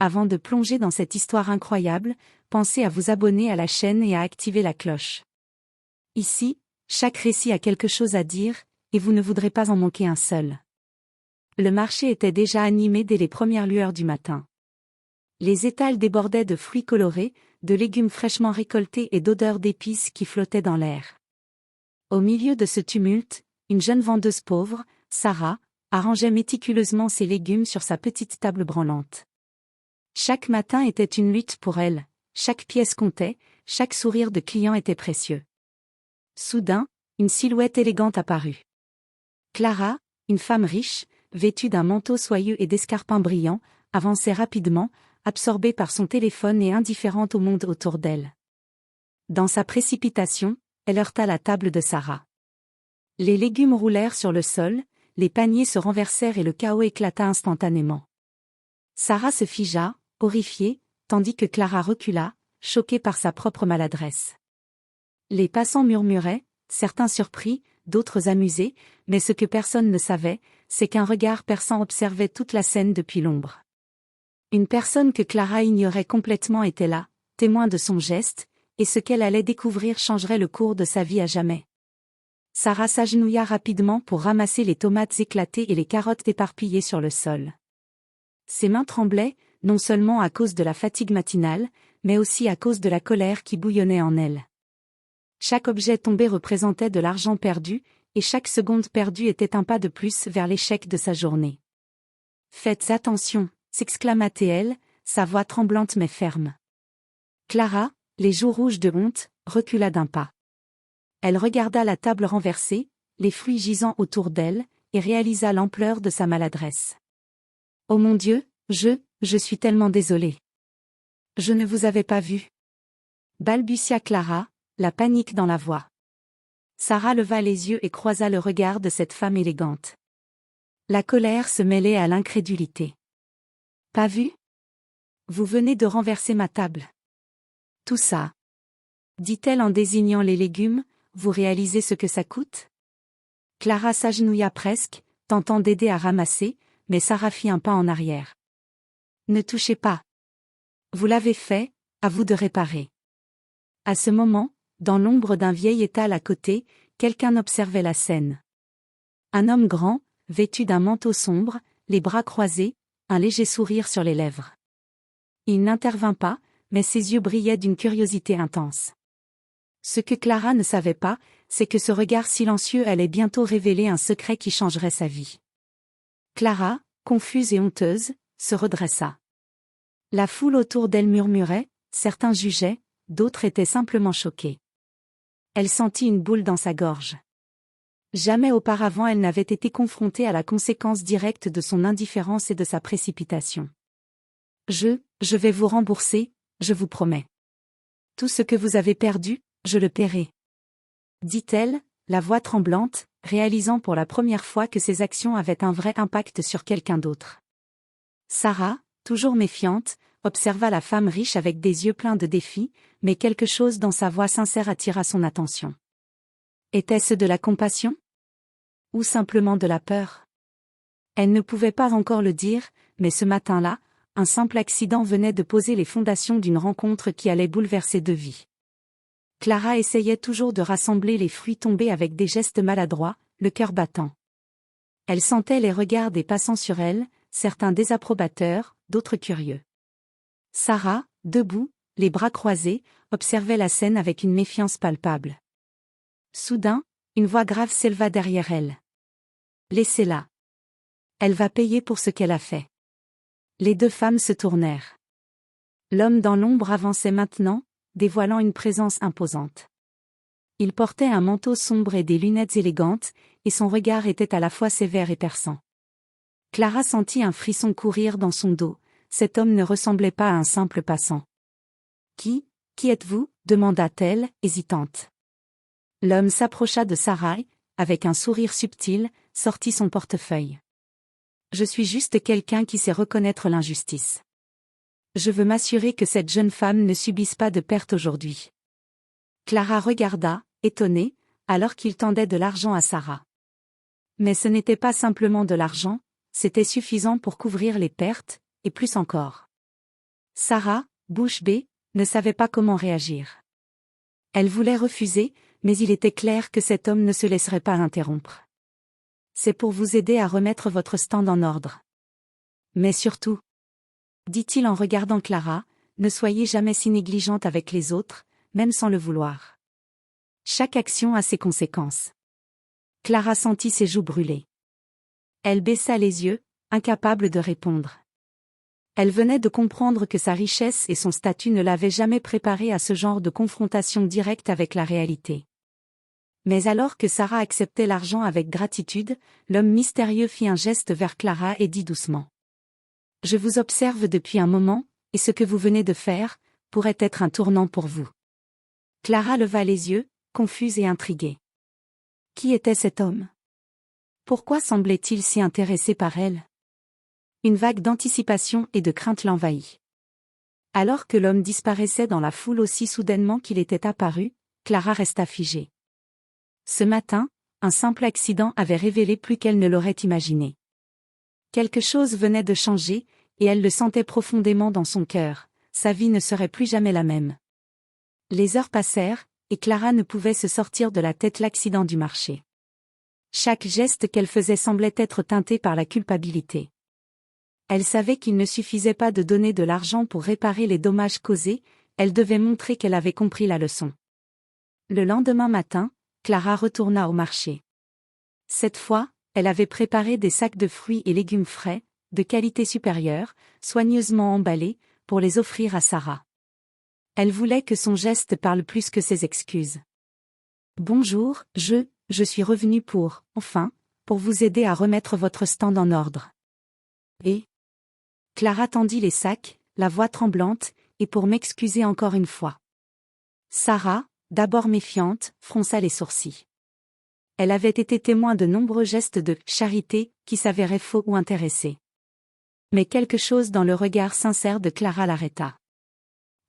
avant de plonger dans cette histoire incroyable, pensez à vous abonner à la chaîne et à activer la cloche. Ici, chaque récit a quelque chose à dire, et vous ne voudrez pas en manquer un seul. Le marché était déjà animé dès les premières lueurs du matin. Les étals débordaient de fruits colorés, de légumes fraîchement récoltés et d'odeurs d'épices qui flottaient dans l'air. Au milieu de ce tumulte, une jeune vendeuse pauvre, Sarah, arrangeait méticuleusement ses légumes sur sa petite table branlante. Chaque matin était une lutte pour elle, chaque pièce comptait, chaque sourire de client était précieux. Soudain, une silhouette élégante apparut. Clara, une femme riche, vêtue d'un manteau soyeux et d'escarpins brillants, avançait rapidement, absorbée par son téléphone et indifférente au monde autour d'elle. Dans sa précipitation, elle heurta la table de Sarah. Les légumes roulèrent sur le sol, les paniers se renversèrent et le chaos éclata instantanément. Sarah se figea, horrifiée, tandis que Clara recula, choquée par sa propre maladresse. Les passants murmuraient, certains surpris, d'autres amusés, mais ce que personne ne savait, c'est qu'un regard perçant observait toute la scène depuis l'ombre. Une personne que Clara ignorait complètement était là, témoin de son geste, et ce qu'elle allait découvrir changerait le cours de sa vie à jamais. Sarah s'agenouilla rapidement pour ramasser les tomates éclatées et les carottes éparpillées sur le sol. Ses mains tremblaient, non seulement à cause de la fatigue matinale, mais aussi à cause de la colère qui bouillonnait en elle. Chaque objet tombé représentait de l'argent perdu, et chaque seconde perdue était un pas de plus vers l'échec de sa journée. « Faites attention !» s'exclama-t-elle, sa voix tremblante mais ferme. Clara, les joues rouges de honte, recula d'un pas. Elle regarda la table renversée, les fruits gisant autour d'elle, et réalisa l'ampleur de sa maladresse. « Oh mon Dieu, je suis tellement désolée. Je ne vous avais pas vu. » balbutia Clara, la panique dans la voix. Sarah leva les yeux et croisa le regard de cette femme élégante. La colère se mêlait à l'incrédulité. « Pas vu? Vous venez de renverser ma table. » « Tout ça. » dit-elle en désignant les légumes, « vous réalisez ce que ça coûte ?» Clara s'agenouilla presque, tentant d'aider à ramasser, mais Sarah fit un pas en arrière. « Ne touchez pas. Vous l'avez fait, à vous de réparer. » À ce moment, dans l'ombre d'un vieil étal à côté, quelqu'un observait la scène. Un homme grand, vêtu d'un manteau sombre, les bras croisés, un léger sourire sur les lèvres. Il n'intervint pas, mais ses yeux brillaient d'une curiosité intense. Ce que Clara ne savait pas, c'est que ce regard silencieux allait bientôt révéler un secret qui changerait sa vie. Clara, confuse et honteuse, se redressa. La foule autour d'elle murmurait, certains jugeaient, d'autres étaient simplement choqués. Elle sentit une boule dans sa gorge. Jamais auparavant elle n'avait été confrontée à la conséquence directe de son indifférence et de sa précipitation. « Je vais vous rembourser, je vous promets. Tout ce que vous avez perdu, je le paierai. » dit-elle, la voix tremblante, réalisant pour la première fois que ses actions avaient un vrai impact sur quelqu'un d'autre. Sarah, toujours méfiante, observa la femme riche avec des yeux pleins de défi, mais quelque chose dans sa voix sincère attira son attention. Était-ce de la compassion? Ou simplement de la peur? Elle ne pouvait pas encore le dire, mais ce matin-là, un simple accident venait de poser les fondations d'une rencontre qui allait bouleverser deux vies. Clara essayait toujours de rassembler les fruits tombés avec des gestes maladroits, le cœur battant. Elle sentait les regards des passants sur elle, certains désapprobateurs, d'autres curieux. Sarah, debout, les bras croisés, observait la scène avec une méfiance palpable. Soudain, une voix grave s'éleva derrière elle. « Laissez-la. Elle va payer pour ce qu'elle a fait. » Les deux femmes se tournèrent. L'homme dans l'ombre avançait maintenant, dévoilant une présence imposante. Il portait un manteau sombre et des lunettes élégantes, et son regard était à la fois sévère et perçant. Clara sentit un frisson courir dans son dos, cet homme ne ressemblait pas à un simple passant. « Qui êtes-vous » demanda-t-elle, hésitante. L'homme s'approcha de Sarah, avec un sourire subtil, sortit son portefeuille. « Je suis juste quelqu'un qui sait reconnaître l'injustice. Je veux m'assurer que cette jeune femme ne subisse pas de perte aujourd'hui. » Clara regarda, étonnée, alors qu'il tendait de l'argent à Sarah. Mais ce n'était pas simplement de l'argent, c'était suffisant pour couvrir les pertes, et plus encore. Sarah, bouche bée, ne savait pas comment réagir. Elle voulait refuser, mais il était clair que cet homme ne se laisserait pas interrompre. C'est pour vous aider à remettre votre stand en ordre. Mais surtout, dit-il en regardant Clara, ne soyez jamais si négligente avec les autres, même sans le vouloir. Chaque action a ses conséquences. Clara sentit ses joues brûler. Elle baissa les yeux, incapable de répondre. Elle venait de comprendre que sa richesse et son statut ne l'avaient jamais préparée à ce genre de confrontation directe avec la réalité. Mais alors que Sarah acceptait l'argent avec gratitude, l'homme mystérieux fit un geste vers Clara et dit doucement. « Je vous observe depuis un moment, et ce que vous venez de faire, pourrait être un tournant pour vous. » Clara leva les yeux, confuse et intriguée. Qui était cet homme? Pourquoi semblait-il si intéressé par elle? Une vague d'anticipation et de crainte l'envahit. Alors que l'homme disparaissait dans la foule aussi soudainement qu'il était apparu, Clara resta figée. Ce matin, un simple accident avait révélé plus qu'elle ne l'aurait imaginé. Quelque chose venait de changer, et elle le sentait profondément dans son cœur, sa vie ne serait plus jamais la même. Les heures passèrent, et Clara ne pouvait se sortir de la tête l'accident du marché. Chaque geste qu'elle faisait semblait être teinté par la culpabilité. Elle savait qu'il ne suffisait pas de donner de l'argent pour réparer les dommages causés, elle devait montrer qu'elle avait compris la leçon. Le lendemain matin, Clara retourna au marché. Cette fois, elle avait préparé des sacs de fruits et légumes frais, de qualité supérieure, soigneusement emballés, pour les offrir à Sarah. Elle voulait que son geste parle plus que ses excuses. « Bonjour, je suis revenue pour vous aider à remettre votre stand en ordre. » Et Clara tendit les sacs, la voix tremblante, et pour m'excuser encore une fois. Sarah, d'abord méfiante, fronça les sourcils. Elle avait été témoin de nombreux gestes de charité qui s'avéraient faux ou intéressés. Mais quelque chose dans le regard sincère de Clara l'arrêta.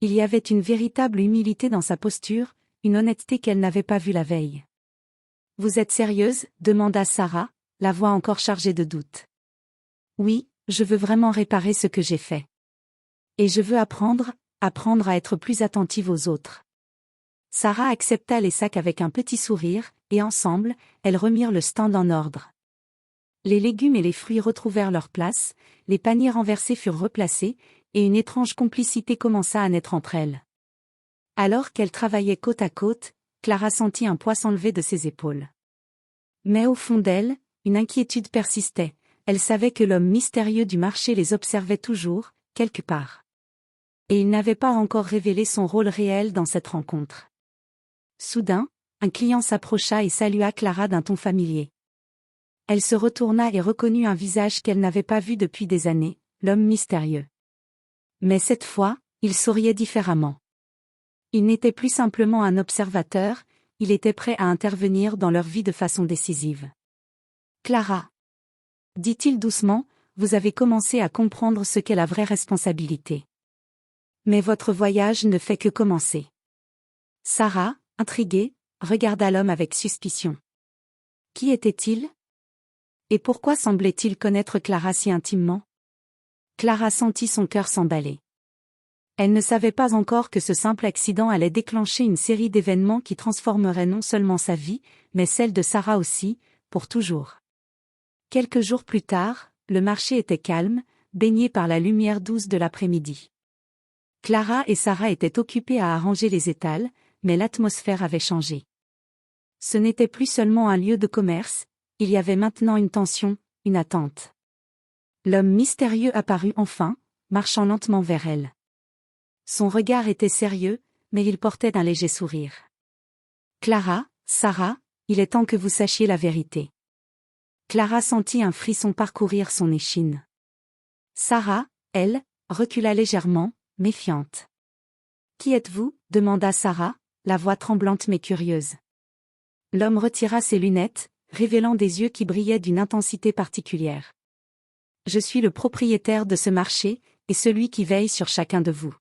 Il y avait une véritable humilité dans sa posture, une honnêteté qu'elle n'avait pas vue la veille. « Vous êtes sérieuse ?» demanda Sarah, la voix encore chargée de doute. « Oui, je veux vraiment réparer ce que j'ai fait. Et je veux apprendre à être plus attentive aux autres. » Sarah accepta les sacs avec un petit sourire, et ensemble, elles remirent le stand en ordre. Les légumes et les fruits retrouvèrent leur place, les paniers renversés furent replacés, et une étrange complicité commença à naître entre elles. Alors qu'elles travaillaient côte à côte, Clara sentit un poids s'enlever de ses épaules. Mais au fond d'elle, une inquiétude persistait, elle savait que l'homme mystérieux du marché les observait toujours, quelque part. Et il n'avait pas encore révélé son rôle réel dans cette rencontre. Soudain, un client s'approcha et salua Clara d'un ton familier. Elle se retourna et reconnut un visage qu'elle n'avait pas vu depuis des années, l'homme mystérieux. Mais cette fois, il souriait différemment. Il n'était plus simplement un observateur, il était prêt à intervenir dans leur vie de façon décisive. « Clara, » dit-il doucement, « vous avez commencé à comprendre ce qu'est la vraie responsabilité. Mais votre voyage ne fait que commencer. » Sarah, intriguée, regarda l'homme avec suspicion. Qui était-il? Et pourquoi semblait-il connaître Clara si intimement? Clara sentit son cœur s'emballer. Elle ne savait pas encore que ce simple accident allait déclencher une série d'événements qui transformeraient non seulement sa vie, mais celle de Sarah aussi, pour toujours. Quelques jours plus tard, le marché était calme, baigné par la lumière douce de l'après-midi. Clara et Sarah étaient occupées à arranger les étals, mais l'atmosphère avait changé. Ce n'était plus seulement un lieu de commerce, il y avait maintenant une tension, une attente. L'homme mystérieux apparut enfin, marchant lentement vers elle. Son regard était sérieux, mais il portait un léger sourire. « Clara, Sarah, il est temps que vous sachiez la vérité. » Clara sentit un frisson parcourir son échine. Sarah, elle, recula légèrement, méfiante. « Qui êtes-vous » demanda Sarah, la voix tremblante mais curieuse. L'homme retira ses lunettes, révélant des yeux qui brillaient d'une intensité particulière. « Je suis le propriétaire de ce marché, et celui qui veille sur chacun de vous. »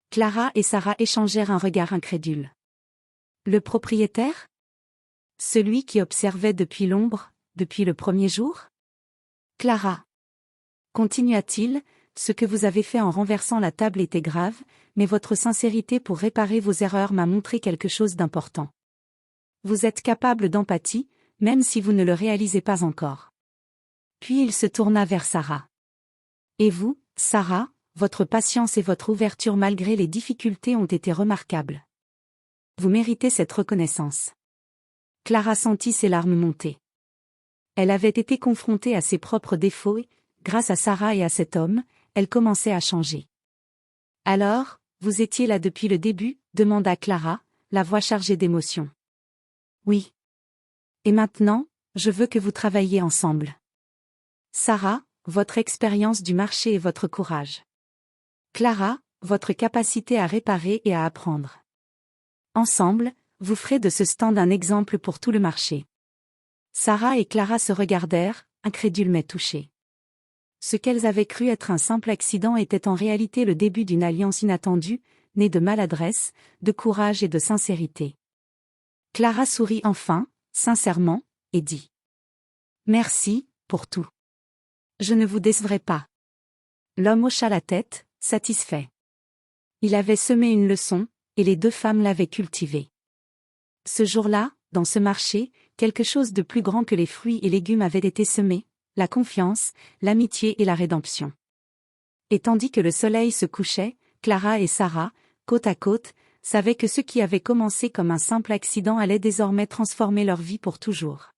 Clara et Sarah échangèrent un regard incrédule. « Le propriétaire? Celui qui observait depuis l'ombre, depuis le premier jour ?» Clara, continua-t-il, ce que vous avez fait en renversant la table était grave, mais votre sincérité pour réparer vos erreurs m'a montré quelque chose d'important. Vous êtes capable d'empathie, même si vous ne le réalisez pas encore. Puis il se tourna vers Sarah. Et vous, Sarah, votre patience et votre ouverture malgré les difficultés ont été remarquables. Vous méritez cette reconnaissance. Clara sentit ses larmes monter. Elle avait été confrontée à ses propres défauts et, grâce à Sarah et à cet homme, elle commençait à changer. Alors, vous étiez là depuis le début, demanda Clara, la voix chargée d'émotion. Oui. Et maintenant, je veux que vous travailliez ensemble. Sarah, votre expérience du marché et votre courage. Clara, votre capacité à réparer et à apprendre. Ensemble, vous ferez de ce stand un exemple pour tout le marché. Sarah et Clara se regardèrent, incrédules mais touchées. Ce qu'elles avaient cru être un simple accident était en réalité le début d'une alliance inattendue, née de maladresse, de courage et de sincérité. Clara sourit enfin, sincèrement, et dit : « Merci, pour tout. Je ne vous décevrai pas. » L'homme hocha la tête, satisfait. Il avait semé une leçon, et les deux femmes l'avaient cultivée. Ce jour-là, dans ce marché, quelque chose de plus grand que les fruits et légumes avait été semé, la confiance, l'amitié et la rédemption. Et tandis que le soleil se couchait, Clara et Sarah, côte à côte, savaient que ce qui avait commencé comme un simple accident allait désormais transformer leur vie pour toujours.